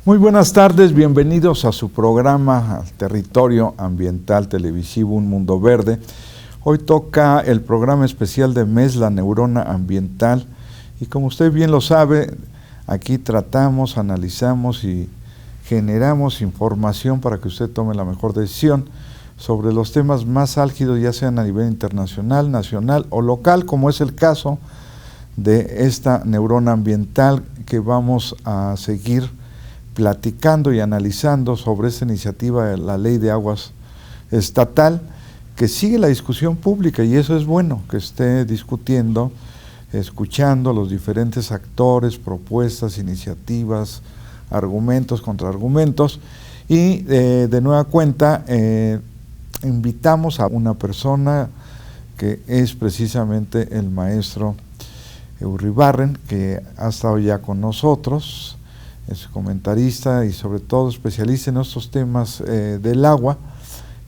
Muy buenas tardes, bienvenidos a su programa Territorio Ambiental Televisivo Un Mundo Verde. Hoy toca el programa especial de mes, la neurona ambiental, y como usted bien lo sabe, aquí tratamos, analizamos y generamos información para que usted tome la mejor decisión sobre los temas más álgidos, ya sean a nivel internacional, nacional o local, como es el caso de esta neurona ambiental que vamos a seguir platicando y analizando sobre esta iniciativa de la Ley de Aguas Estatal, que sigue la discusión pública, y eso es bueno, que esté discutiendo, escuchando los diferentes actores, propuestas, iniciativas, argumentos, contraargumentos, y de nueva cuenta invitamos a una persona que es precisamente el maestro Euribarren, que ha estado ya con nosotros, es comentarista y sobre todo especialista en estos temas del agua,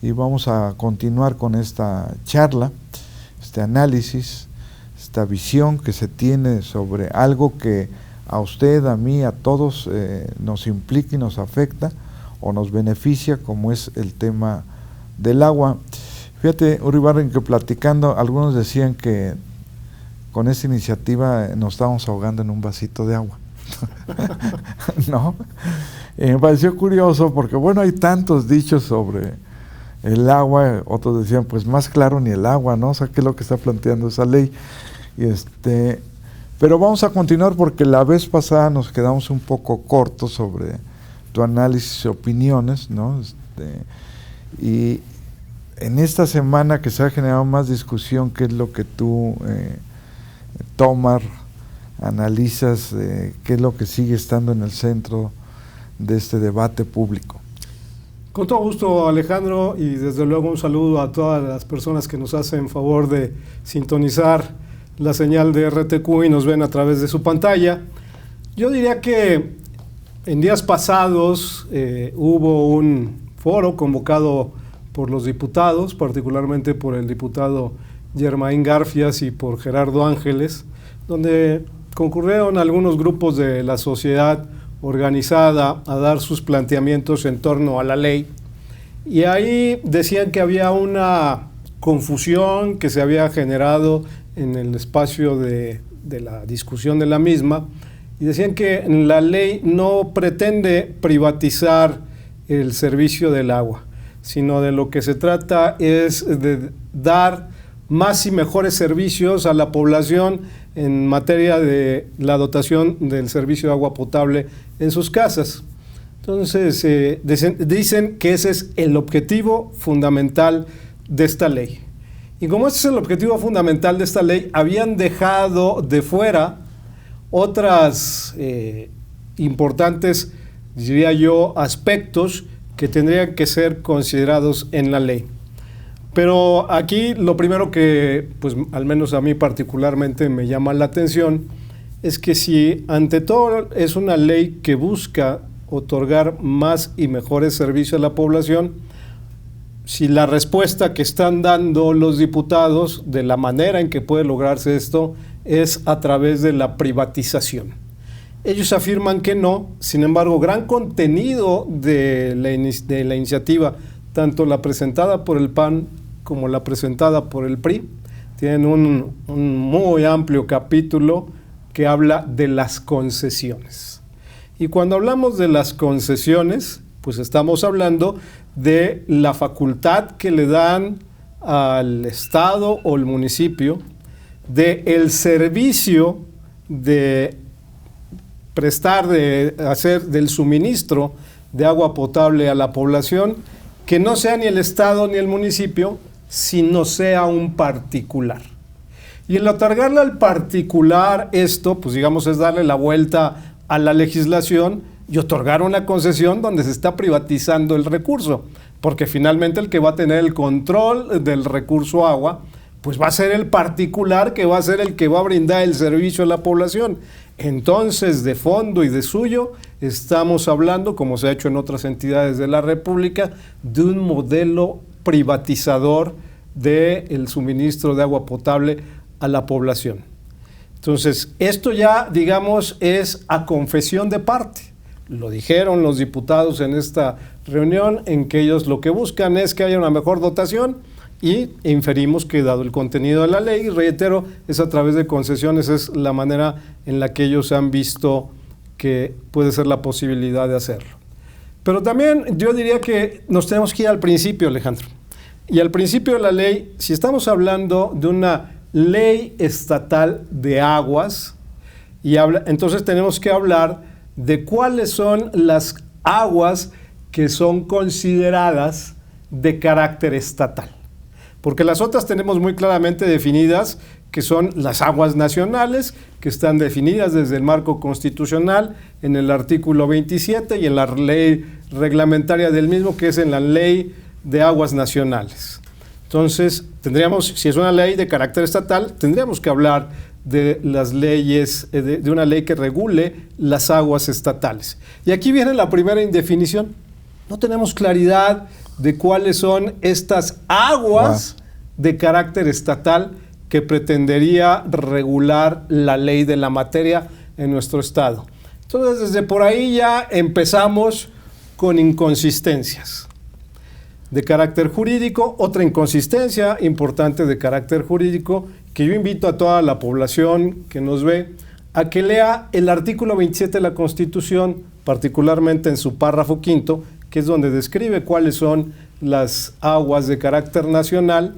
y vamos a continuar con esta charla, este análisis, esta visión que se tiene sobre algo que a usted, a mí, a todos nos implica y nos afecta o nos beneficia, como es el tema del agua. Fíjate, Euribarren, que platicando, algunos decían que con esta iniciativa nos estábamos ahogando en un vasito de agua. ¿No? Me pareció curioso porque, bueno, hay tantos dichos sobre el agua, otros decían, pues más claro ni el agua, ¿no? O sea, ¿qué es lo que está planteando esa ley? Pero vamos a continuar porque la vez pasada nos quedamos un poco cortos sobre tu análisis y opiniones, ¿no? Y en esta semana que se ha generado más discusión, ¿qué es lo que tú tomas, analizas, qué es lo que sigue estando en el centro de este debate público? Con todo gusto, Alejandro, y desde luego un saludo a todas las personas que nos hacen favor de sintonizar la señal de RTQ y nos ven a través de su pantalla. Yo diría que en días pasados hubo un foro convocado por los diputados, particularmente por el diputado Germain Garfias y por Gerardo Ángeles, donde concurrieron algunos grupos de la sociedad organizada a dar sus planteamientos en torno a la ley, y ahí decían que había una confusión que se había generado en el espacio de la discusión de la misma, y decían que la ley no pretende privatizar el servicio del agua, sino de lo que se trata es de dar más y mejores servicios a la población en materia de la dotación del servicio de agua potable en sus casas. Entonces, dicen que ese es el objetivo fundamental de esta ley. Y como ese es el objetivo fundamental de esta ley, habían dejado de fuera otras importantes, diría yo, aspectos que tendrían que ser considerados en la ley. Pero aquí lo primero que, pues al menos a mí particularmente me llama la atención, es que si ante todo es una ley que busca otorgar más y mejores servicios a la población, si la respuesta que están dando los diputados de la manera en que puede lograrse esto es a través de la privatización. Ellos afirman que no, sin embargo, gran contenido de la iniciativa, tanto la presentada por el PAN como la presentada por el PRI, tienen un muy amplio capítulo que habla de las concesiones. Y cuando hablamos de las concesiones, pues estamos hablando de la facultad que le dan al Estado o el municipio de el servicio de prestar, de hacer del suministro de agua potable a la población, que no sea ni el Estado ni el municipio, sino sea un particular. Y el otorgarle al particular esto, pues digamos, es darle la vuelta a la legislación y otorgar una concesión donde se está privatizando el recurso, porque finalmente el que va a tener el control del recurso agua, pues va a ser el particular, que va a ser el que va a brindar el servicio a la población. Entonces, de fondo y de suyo, estamos hablando, como se ha hecho en otras entidades de la República, de un modelo privatizador del suministro de agua potable a la población. Entonces, esto ya, digamos, es a confesión de parte. lo dijeron los diputados en esta reunión, en que ellos lo que buscan es que haya una mejor dotación, y inferimos que, dado el contenido de la ley, y reitero, es a través de concesiones, es la manera en la que ellos han visto que puede ser la posibilidad de hacerlo. Pero también yo diría que nos tenemos que ir al principio, Alejandro. Y al principio de la ley, si estamos hablando de una ley estatal de aguas, entonces tenemos que hablar de cuáles son las aguas que son consideradas de carácter estatal. Porque las otras tenemos muy claramente definidas, que son las aguas nacionales, que están definidas desde el marco constitucional en el artículo 27 y en la ley reglamentaria del mismo, que es en la Ley de Aguas Nacionales. Entonces, si es una ley de carácter estatal, tendríamos que hablar de las leyes, de una ley que regule las aguas estatales. Y aquí viene la primera indefinición. No tenemos claridad de cuáles son estas aguas de carácter estatal que pretendería regular la ley de la materia en nuestro estado. Entonces, desde por ahí ya empezamos con inconsistencias de carácter jurídico. Otra inconsistencia importante de carácter jurídico, que yo invito a toda la población que nos ve a que lea el artículo 27 de la Constitución, particularmente en su párrafo quinto, que es donde describe cuáles son las aguas de carácter nacional,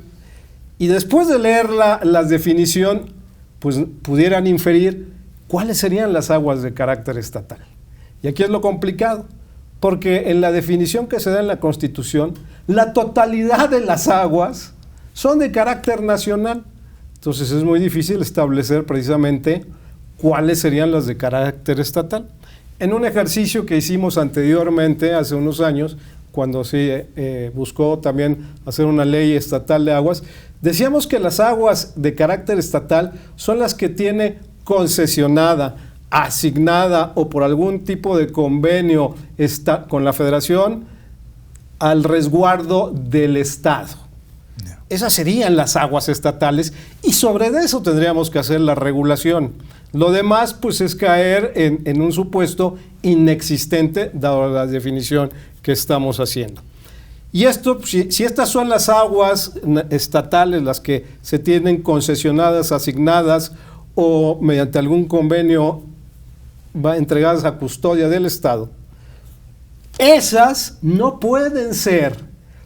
y después de leer la definición, pues pudieran inferir cuáles serían las aguas de carácter estatal. Y aquí es lo complicado, porque en la definición que se da en la Constitución, la totalidad de las aguas son de carácter nacional. Entonces es muy difícil establecer precisamente cuáles serían las de carácter estatal. En un ejercicio que hicimos anteriormente, hace unos años, cuando se buscó también hacer una ley estatal de aguas, decíamos que las aguas de carácter estatal son las que tiene concesionada, asignada o por algún tipo de convenio con la Federación al resguardo del Estado. Esas serían las aguas estatales, y sobre eso tendríamos que hacer la regulación. Lo demás, pues, es caer en un supuesto inexistente, dado la definición que estamos haciendo. Y esto, si estas son las aguas estatales, las que se tienen concesionadas, asignadas o mediante algún convenio entregadas a custodia del Estado, esas no pueden ser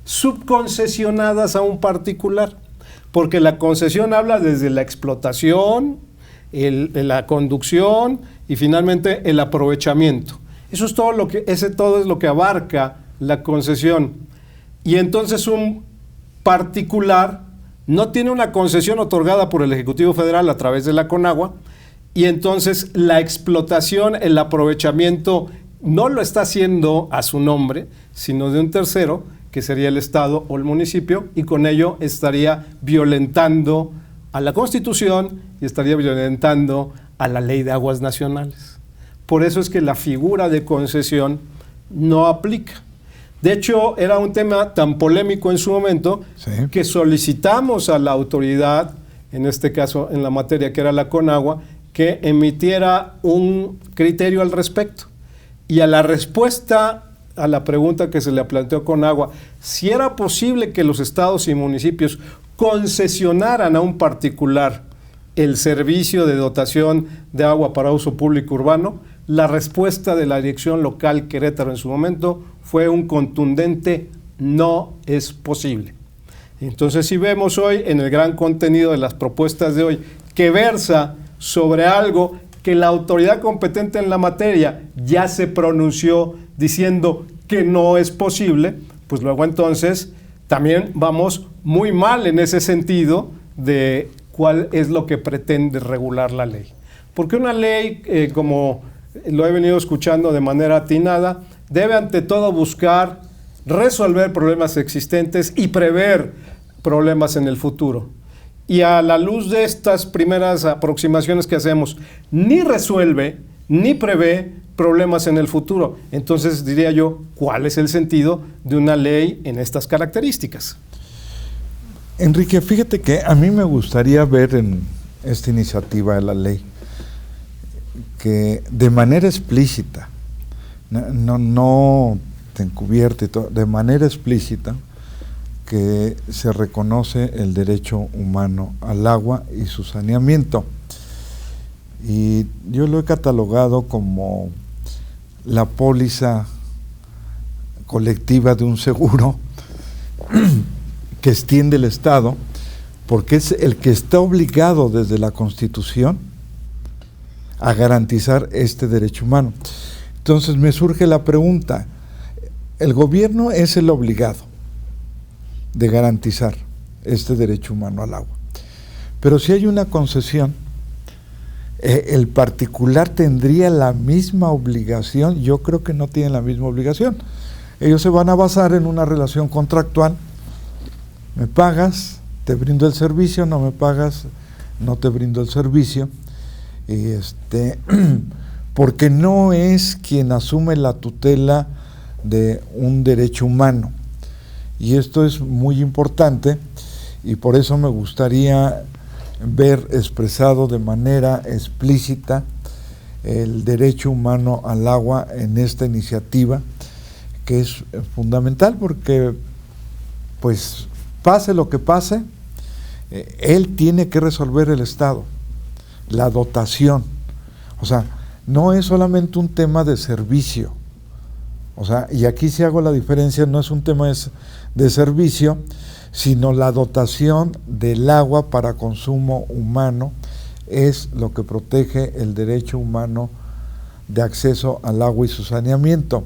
subconcesionadas a un particular, porque la concesión habla desde la explotación, la conducción y finalmente el aprovechamiento. Eso es todo todo es lo que abarca la concesión. Y entonces un particular no tiene una concesión otorgada por el Ejecutivo Federal a través de la Conagua, y entonces la explotación, el aprovechamiento, no lo está haciendo a su nombre, sino de un tercero, que sería el Estado o el municipio, y con ello estaría violentando a la Constitución y estaría violentando a la Ley de Aguas Nacionales. Por eso es que la figura de concesión no aplica. De hecho, era un tema tan polémico en su momento, sí, que solicitamos a la autoridad, en este caso en la materia que era la Conagua, que emitiera un criterio al respecto. Y a la respuesta a la pregunta que se le planteó Conagua, si era posible que los estados y municipios concesionaran a un particular el servicio de dotación de agua para uso público urbano, la respuesta de la Dirección Local Querétaro en su momento fue un contundente no es posible. Entonces, si vemos hoy en el gran contenido de las propuestas de hoy, que versa sobre algo que la autoridad competente en la materia ya se pronunció diciendo que no es posible, pues luego entonces también vamos muy mal en ese sentido de cuál es lo que pretende regular la ley. Porque una ley, como lo he venido escuchando de manera atinada, debe ante todo buscar resolver problemas existentes y prever problemas en el futuro. Y a la luz de estas primeras aproximaciones que hacemos, ni resuelve ni prevé problemas en el futuro. Entonces diría yo, ¿cuál es el sentido de una ley en estas características? Enrique, fíjate que a mí me gustaría ver en esta iniciativa de la ley que de manera explícita no te encubierte, de manera explícita, que se reconoce el derecho humano al agua y su saneamiento. Y yo lo he catalogado como la póliza colectiva de un seguro que extiende el Estado, porque es el que está obligado desde la Constitución a garantizar este derecho humano. Entonces me surge la pregunta, el gobierno es el obligado de garantizar este derecho humano al agua, pero si hay una concesión, el particular tendría la misma obligación. Yo creo que no tienen la misma obligación. Ellos se van a basar en una relación contractual. Me pagas, te brindo el servicio; no me pagas, no te brindo el servicio. Porque no es quien asume la tutela de un derecho humano. Y esto es muy importante, y por eso me gustaría ver expresado de manera explícita el derecho humano al agua en esta iniciativa, que es fundamental, porque pues pase lo que pase, él tiene que resolver el Estado, la dotación. O sea, no es solamente un tema de servicio. O sea, y aquí sí hago la diferencia, no es un tema de servicio, sino la dotación del agua para consumo humano es lo que protege el derecho humano de acceso al agua y su saneamiento.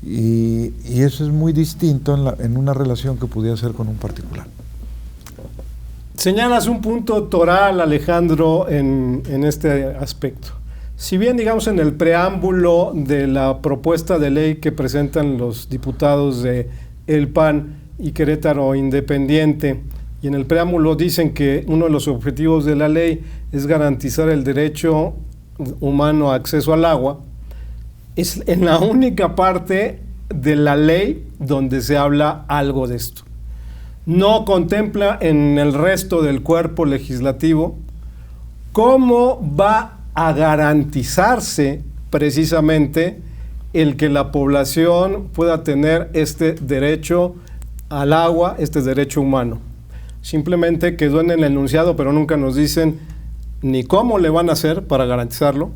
Y eso es muy distinto en una relación que pudiera ser con un particular. Señalas un punto toral, Alejandro, en este aspecto. Si bien, digamos, en el preámbulo de la propuesta de ley que presentan los diputados de El PAN y Querétaro Independiente, y en el preámbulo dicen que uno de los objetivos de la ley es garantizar el derecho humano a acceso al agua, es en la única parte de la ley donde se habla algo de esto. No contempla en el resto del cuerpo legislativo cómo va a garantizarse precisamente el que la población pueda tener este derecho al agua, este derecho humano. Simplemente quedó en el enunciado, pero nunca nos dicen ni cómo le van a hacer para garantizarlo,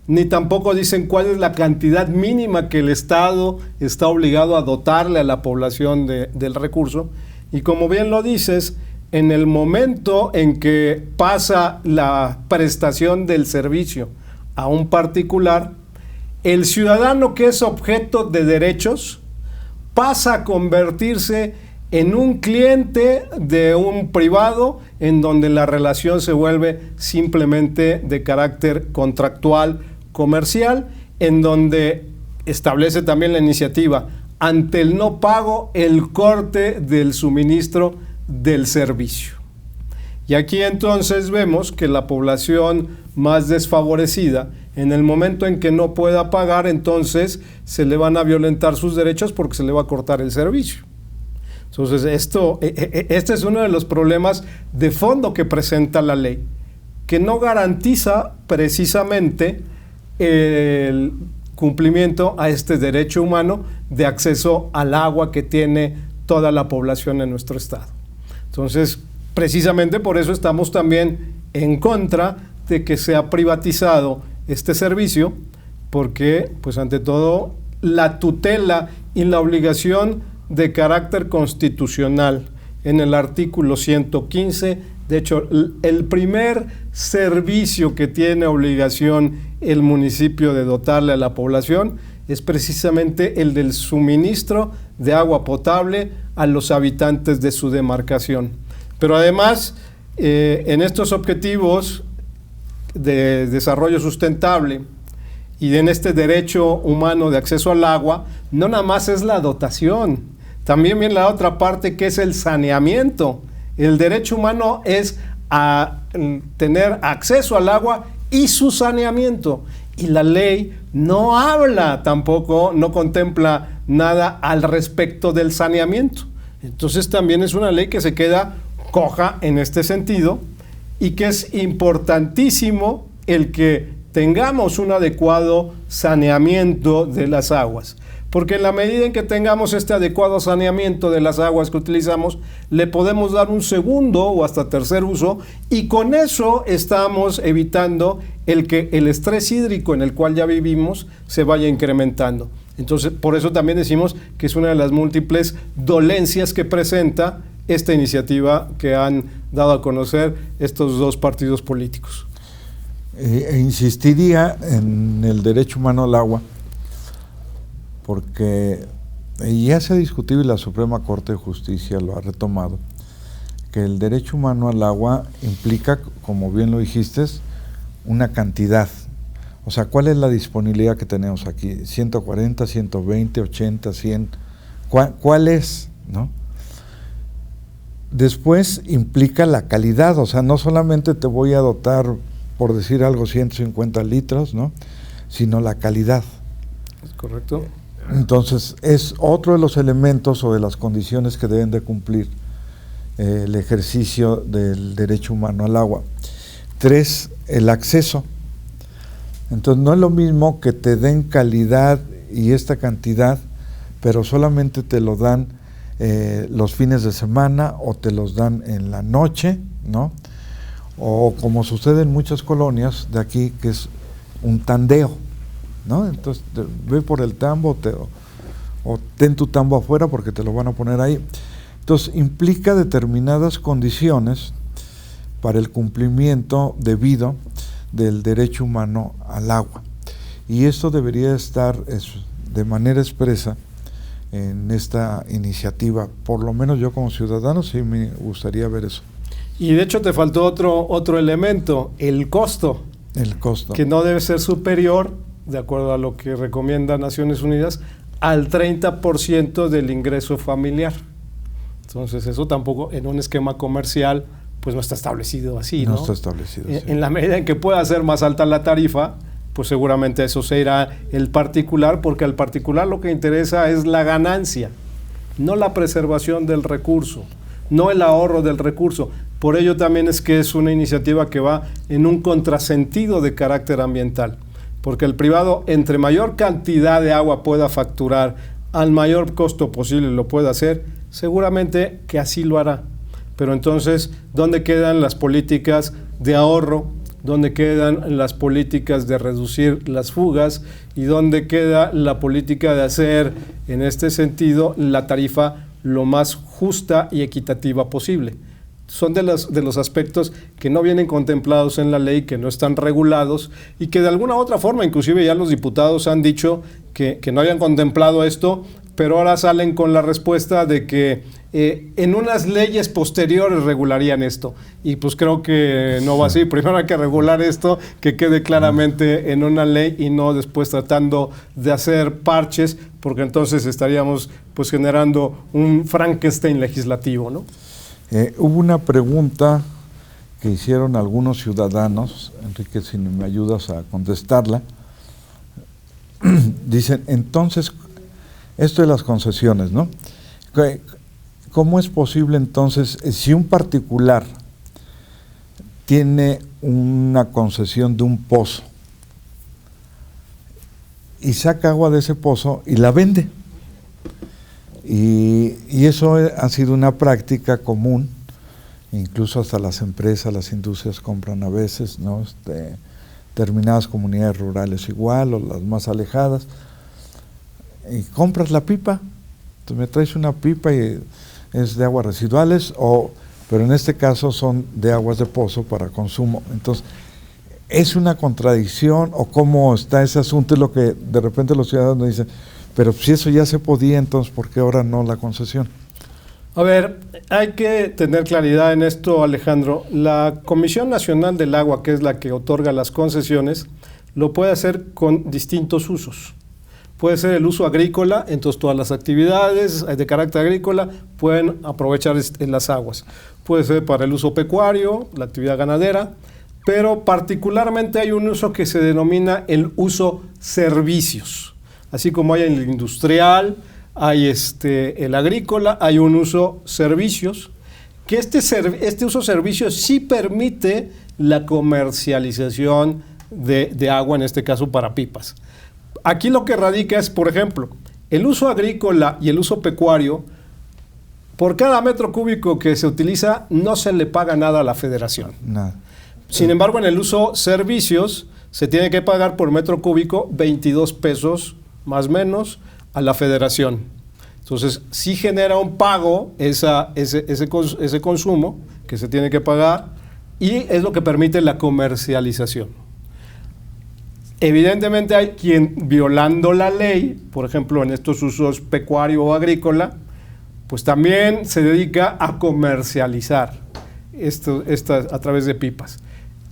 ni tampoco dicen cuál es la cantidad mínima que el Estado está obligado a dotarle a la población del recurso. Y como bien lo dices, en el momento en que pasa la prestación del servicio a un particular, el ciudadano que es objeto de derechos pasa a convertirse en un cliente de un privado, en donde la relación se vuelve simplemente de carácter contractual, comercial, en donde establece también la iniciativa, ante el no pago, el corte del suministro del servicio. Y aquí entonces vemos que la población más desfavorecida, en el momento en que no pueda pagar, entonces se le van a violentar sus derechos porque se le va a cortar el servicio. Entonces este es uno de los problemas de fondo que presenta la ley, que no garantiza precisamente el cumplimiento a este derecho humano de acceso al agua que tiene toda la población en nuestro estado. Entonces, precisamente por eso estamos también en contra de que sea privatizado este servicio, porque, pues ante todo, la tutela y la obligación de carácter constitucional en el artículo 115, de hecho, el primer servicio que tiene obligación el municipio de dotarle a la población es precisamente el del suministro de agua potable a los habitantes de su demarcación. Pero además, en estos objetivos de desarrollo sustentable y en este derecho humano de acceso al agua, no nada más es la dotación, también viene la otra parte, que es el saneamiento. El derecho humano es a tener acceso al agua y su saneamiento. Y la ley no habla tampoco, no contempla nada al respecto del saneamiento. Entonces también es una ley que se queda coja en este sentido, y que es importantísimo el que tengamos un adecuado saneamiento de las aguas. Porque en la medida en que tengamos este adecuado saneamiento de las aguas que utilizamos, le podemos dar un segundo o hasta tercer uso, y con eso estamos evitando el que el estrés hídrico en el cual ya vivimos se vaya incrementando. Entonces, por eso también decimos que es una de las múltiples dolencias que presenta esta iniciativa que han dado a conocer estos dos partidos políticos. Insistiría en el derecho humano al agua, porque ya se ha discutido y la Suprema Corte de Justicia lo ha retomado, que el derecho humano al agua implica, como bien lo dijiste, una cantidad. O sea, ¿cuál es la disponibilidad que tenemos aquí? 140, 120, 80, 100. ¿Cuál es? ¿No? Después implica la calidad, o sea, no solamente te voy a dotar, por decir algo, 150 litros, ¿no? Sino la calidad. ¿Es correcto? Entonces, es otro de los elementos o de las condiciones que deben de cumplir el ejercicio del derecho humano al agua. 3, el acceso. Entonces, no es lo mismo que te den calidad y esta cantidad, pero solamente te lo dan los fines de semana o te los dan en la noche, ¿no? O como sucede en muchas colonias de aquí, que es un tandeo, ¿no? Entonces, ve por el tambo o ten tu tambo afuera porque te lo van a poner ahí. Entonces, implica determinadas condiciones para el cumplimiento debido del derecho humano al agua. Y esto debería estar de manera expresa en esta iniciativa. Por lo menos yo como ciudadano sí me gustaría ver eso. Y de hecho te faltó otro elemento, el costo. El costo. Que no debe ser superior, de acuerdo a lo que recomienda Naciones Unidas, al 30% del ingreso familiar. Entonces eso tampoco en un esquema comercial pues no está establecido así, ¿no? No está establecido así. En la medida en que pueda ser más alta la tarifa, pues seguramente eso se irá el particular, porque al particular lo que interesa es la ganancia, no la preservación del recurso, no el ahorro del recurso. Por ello también es que es una iniciativa que va en un contrasentido de carácter ambiental, porque el privado, entre mayor cantidad de agua pueda facturar, al mayor costo posible lo pueda hacer, seguramente que así lo hará. Pero entonces, ¿dónde quedan las políticas de ahorro? ¿Dónde quedan las políticas de reducir las fugas? ¿Y dónde queda la política de hacer, en este sentido, la tarifa lo más justa y equitativa posible? Son de los aspectos que no vienen contemplados en la ley, que no están regulados y que de alguna u otra forma, inclusive ya los diputados han dicho que no habían contemplado esto, pero ahora salen con la respuesta de que en unas leyes posteriores regularían esto. Y pues creo que no va así. Primero hay que regular esto, que quede claramente en una ley y no después tratando de hacer parches, porque entonces estaríamos pues generando un Frankenstein legislativo, ¿no? Hubo una pregunta que hicieron algunos ciudadanos, Enrique, si me ayudas a contestarla. Dicen, entonces, esto de las concesiones, ¿no? ¿Cómo es posible entonces, si un particular tiene una concesión de un pozo y saca agua de ese pozo y la vende? Y eso ha sido una práctica común, incluso hasta las empresas, las industrias compran a veces, ¿no? Determinadas comunidades rurales igual, o las más alejadas, y compras la pipa. Tú me traes una pipa y es de aguas residuales, pero en este caso son de aguas de pozo para consumo. Entonces, ¿es una contradicción o cómo está ese asunto? Es lo que de repente los ciudadanos dicen, pero si eso ya se podía, entonces ¿por qué ahora no la concesión? A ver, hay que tener claridad en esto, Alejandro. La Comisión Nacional del Agua, que es la que otorga las concesiones, lo puede hacer con distintos usos. Puede ser el uso agrícola, entonces todas las actividades de carácter agrícola pueden aprovechar las aguas. Puede ser para el uso pecuario, la actividad ganadera, pero particularmente hay un uso que se denomina el uso servicios. Así como hay el industrial, hay el agrícola, hay un uso servicios, que este uso servicios sí permite la comercialización de agua, en este caso para pipas. Aquí lo que radica es, por ejemplo, el uso agrícola y el uso pecuario. Por cada metro cúbico que se utiliza no se le paga nada a la federación. Nada. Sin embargo, en el uso servicios se tiene que pagar por metro cúbico 22 pesos más o menos a la federación. Entonces, sí genera un pago ese consumo que se tiene que pagar, y es lo que permite la comercialización. Evidentemente hay quien, violando la ley, por ejemplo en estos usos pecuario o agrícola, pues también se dedica a comercializar a través de pipas.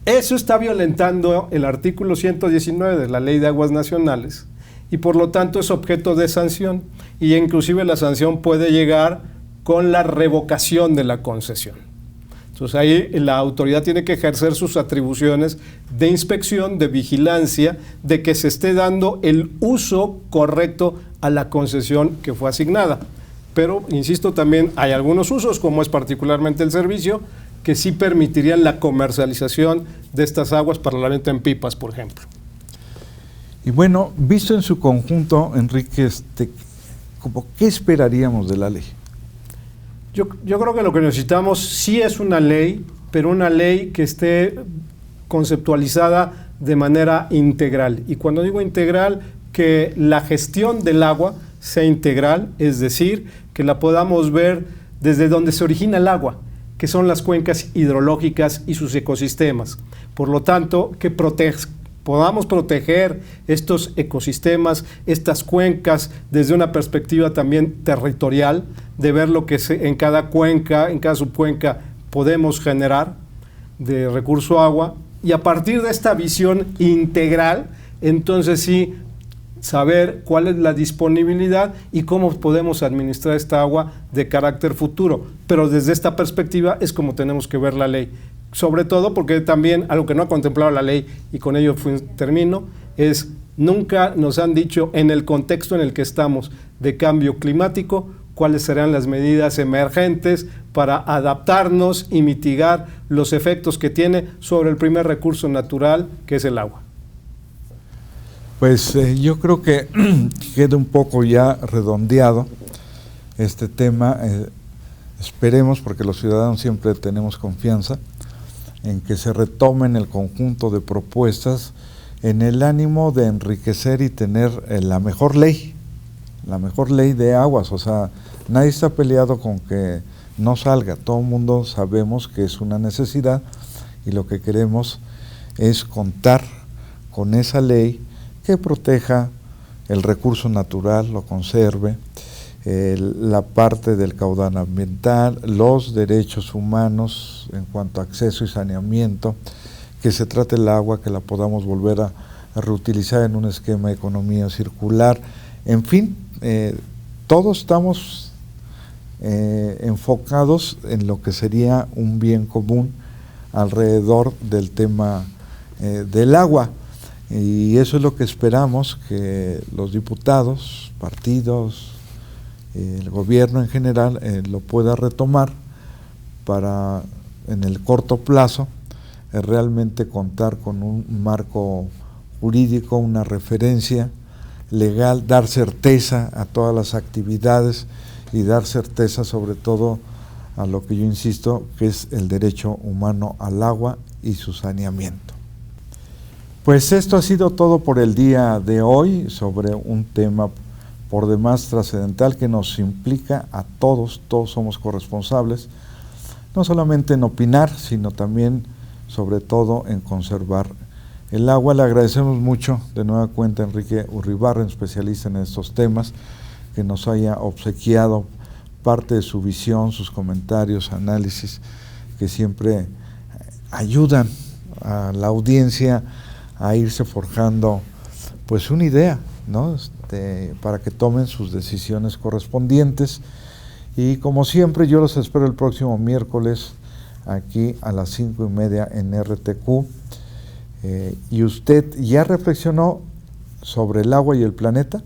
Eso está violentando el artículo 119 de la Ley de Aguas Nacionales, y por lo tanto es objeto de sanción, y inclusive la sanción puede llegar con la revocación de la concesión. Entonces ahí la autoridad tiene que ejercer sus atribuciones de inspección, de vigilancia, de que se esté dando el uso correcto a la concesión que fue asignada. Pero, insisto, también hay algunos usos, como es particularmente el servicio, que sí permitirían la comercialización de estas aguas para la venta en pipas, por ejemplo. Y bueno, visto en su conjunto, Enrique, ¿qué esperaríamos de la ley? Yo creo que lo que necesitamos sí es una ley, pero una ley que esté conceptualizada de manera integral. Y cuando digo integral, que la gestión del agua sea integral, es decir, que la podamos ver desde donde se origina el agua, que son las cuencas hidrológicas y sus ecosistemas. Por lo tanto, que podamos proteger estos ecosistemas, estas cuencas, desde una perspectiva también territorial, de ver lo que en cada cuenca, en cada subcuenca podemos generar de recurso agua, y a partir de esta visión integral, entonces sí, saber cuál es la disponibilidad y cómo podemos administrar esta agua de carácter futuro. Pero desde esta perspectiva es como tenemos que ver la ley. Sobre todo porque también algo que no ha contemplado la ley, y con ello termino, es nunca nos han dicho en el contexto en el que estamos de cambio climático cuáles serán las medidas emergentes para adaptarnos y mitigar los efectos que tiene sobre el primer recurso natural, que es el agua. Pues yo creo que queda un poco ya redondeado este tema. Esperemos, porque los ciudadanos siempre tenemos confianza en que se retomen el conjunto de propuestas en el ánimo de enriquecer y tener la mejor ley de aguas. O sea, nadie está peleado con que no salga, todo el mundo sabemos que es una necesidad, y lo que queremos es contar con esa ley que proteja el recurso natural, lo conserve, la parte del caudal ambiental, los derechos humanos en cuanto a acceso y saneamiento, que se trate el agua, que la podamos volver a reutilizar en un esquema de economía circular. En fin, todos estamos enfocados en lo que sería un bien común alrededor del tema del agua. Y eso es lo que esperamos, que los diputados, partidos, el gobierno en general lo pueda retomar para, en el corto plazo, realmente contar con un marco jurídico, una referencia legal, dar certeza a todas las actividades y dar certeza sobre todo a lo que yo insisto, que es el derecho humano al agua y su saneamiento. Pues esto ha sido todo por el día de hoy sobre un tema por demás trascendental que nos implica a todos somos corresponsables, no solamente en opinar, sino también, sobre todo, en conservar el agua. Le agradecemos mucho de nueva cuenta a Enrique Urribarren, especialista en estos temas, que nos haya obsequiado parte de su visión, sus comentarios, análisis, que siempre ayudan a la audiencia a irse forjando pues una idea, ¿no? Para que tomen sus decisiones correspondientes. Y como siempre, yo los espero el próximo miércoles aquí a las 5:30 en RTQ. ¿Y usted ya reflexionó sobre el agua y el planeta?